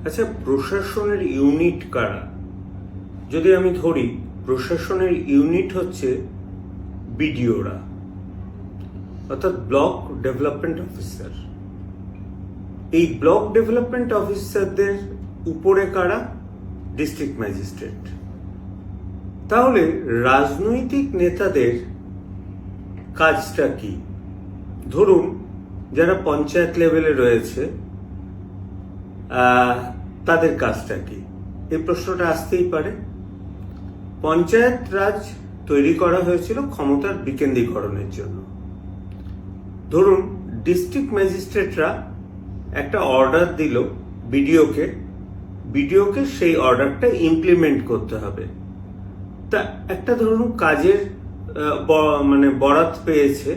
আচ্ছা, প্রশাসনের ইউনিট কারা? যদি আমি ধরি প্রশাসনের ইউনিট হচ্ছে বিডিওরা, অর্থাৎ ব্লক ডেভেলপমেন্ট অফিসার। এই ব্লক ডেভেলপমেন্ট অফিসারদের উপরে কারা? District magistrate. তাহলে রাজনৈতিক নেতাদের কাজটা কি? ধরুন যারা পঞ্চায়েত লেভেলে রয়েছে তাদের কাজটা কি? এই প্রশ্নটা আসতেই পারে। পঞ্চায়েত রাজ তৈরি করা হয়েছিল ক্ষমতার বিকেন্দ্রীকরণের জন্য। ধরুন ডিস্ট্রিক্ট ম্যাজিস্ট্রেটরা একটা অর্ডার দিল বিডিওকে সেই অর্ডারটা ইমপ্লিমেন্ট করতে হবে। তা একটা ধরুন কাজের বরাত পেয়েছে,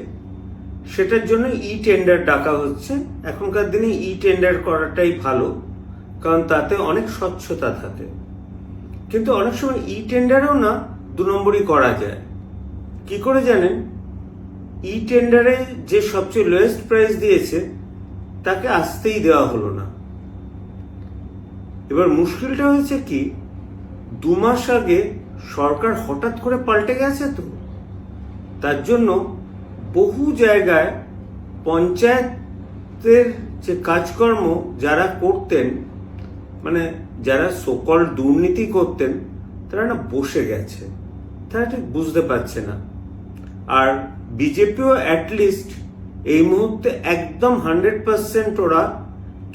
সেটার জন্য টেন্ডার ডাকা হচ্ছে। এখনকার দিনে টেন্ডার করাটাই ভালো, কারণ তাতে অনেক স্বচ্ছতা থাকে। কিন্তু অনেক সময় টেন্ডারেও না 2 নম্বরই করা যায়। কি করে জানেন? টেন্ডারে যে সবচেয়ে লোয়েস্ট প্রাইস দিয়েছে তাকে আসতেই দেওয়া হলো না। এবার মুশকিলটা হয়েছে কি, 2 মাস আগে সরকার হঠাৎ করে পাল্টে গেছে, তো তার জন্য বহু জায়গায় পঞ্চায়েতের যে কাজকর্ম যারা করতেন, যারা সকল দুর্নীতি করতেন, তারা না বসে গেছে, তারা ঠিক বুঝতে পারছে না। আর বিজেপিও অ্যাটলিস্ট এই মুহূর্তে একদম 100% ওরা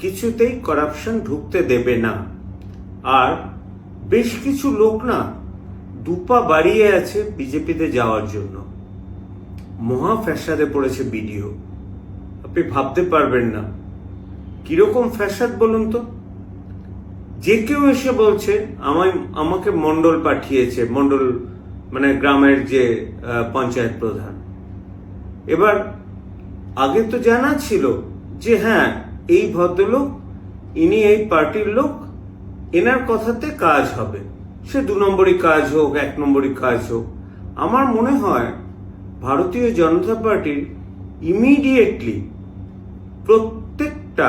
কিছুতেই করাপশন ঢুকতে দেবে না। আর বেশ কিছু লোক না 2 পা বাড়িয়ে আছে বিজেপিতে যাওয়ার জন্য। মহা ফ্যাসাদে পড়েছে বিডিও, আপনি ভাবতে পারবেন না। কিরকম ফ্যাসাদ বলুন তো? যে কেউ এসে বলছে আমাকে মন্ডল পাঠিয়েছে, মন্ডল গ্রামের যে পঞ্চায়েত প্রধান। এবার আগে তো জানা ছিল যে হ্যাঁ এই ভদ্রলোক, ইনি এই পার্টির লোক, এনার কথাতে কাজ হবে, সে 2 নম্বরই কাজ হোক 1 নম্বরই কাজ হোক। আমার মনে হয় ভারতীয় জনতা পার্টির ইমিডিয়েটলি প্রত্যেকটা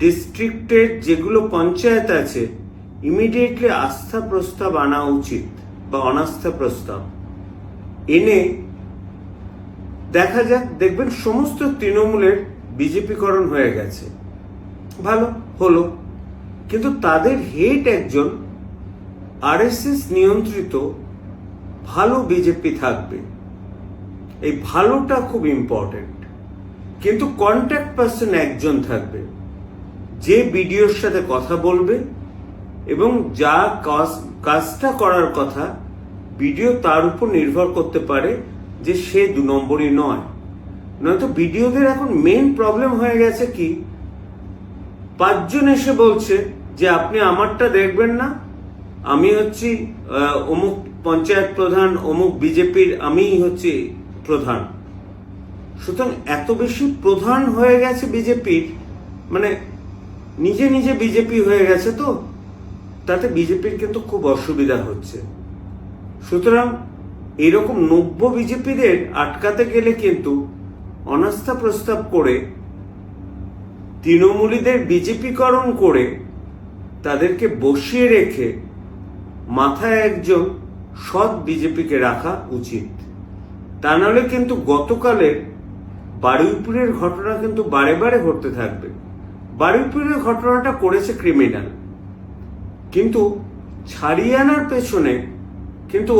ডিস্ট্রিক্টের যেগুলো পঞ্চায়েত আছে, ইমিডিয়েটলি আস্থা প্রস্তাব আনা উচিত, বা অনাস্থা প্রস্তাব এনে দেখা যাক। দেখবেন সমস্ত তৃণমূলের বিজেপিকরণ হয়ে গেছে, ভালো হলো। কিন্তু তাদের হেড একজন আরএসএস নিয়ন্ত্রিত ভালো বিজেপি থাকবে। এই ভালোটা খুব ইম্পর্টেন্ট। কিন্তু কন্ট্যাক্ট পার্সন একজন থাকবে, যে বিডিওর সাথে কথা বলবে এবং যা কাজটা করার কথা বিডিও তার উপর নির্ভর করতে পারে যে সে 2 নম্বরই নয়। নয়তো বিডিওদের এখন মেইন প্রবলেম হয়ে গেছে কি, 5 জন এসে বলছে যে আপনি আমারটা দেখবেন না, আমি হচ্ছি অমুক পঞ্চায়েত প্রধান, অমুক বিজেপির আমি হচ্ছি প্রধান। সুতরাং এত বেশি প্রধান হয়ে গেছে বিজেপির, নিজে নিজে বিজেপি হয়ে গেছে, তো তাতে বিজেপির কিন্তু খুব অসুবিধা হচ্ছে। সুতরাং এরকম নব্য বিজেপিদের আটকাতে গেলে কিন্তু অনাস্থা প্রস্তাব করে তৃণমূলীদের বিজেপিকরণ করে তাদেরকে বসিয়ে রেখে মাথায় একজন সৎ বিজেপিকে রাখা উচিত। তা নাহলে কিন্তু গতকালের বারুইপুরের ঘটনা কিন্তু বারে বারে ঘটতে থাকবে। বারুইপুরের ঘটনাটা করেছে ক্রিমিনাল, কিন্তু ছাড়িয়ে আনার পেছনে কিন্তু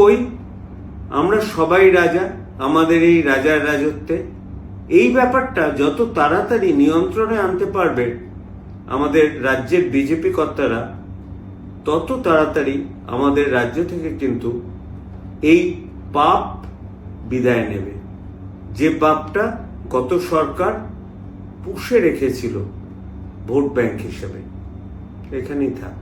আমরা সবাই রাজা, আমাদের এই রাজার রাজত্বে, এই ব্যাপারটা যত তাড়াতাড়ি নিয়ন্ত্রণে আনতে পারবে আমাদের রাজ্যের বিজেপি কর্তারা, তত তাড়াতাড়ি আমাদের রাজ্য থেকে কিন্তু এই পাপ বিদায় নেবে, যে পাপটা গত সরকার পুষে রেখেছিল ভোট ব্যাংক হিসেবে। এখানেই থাক।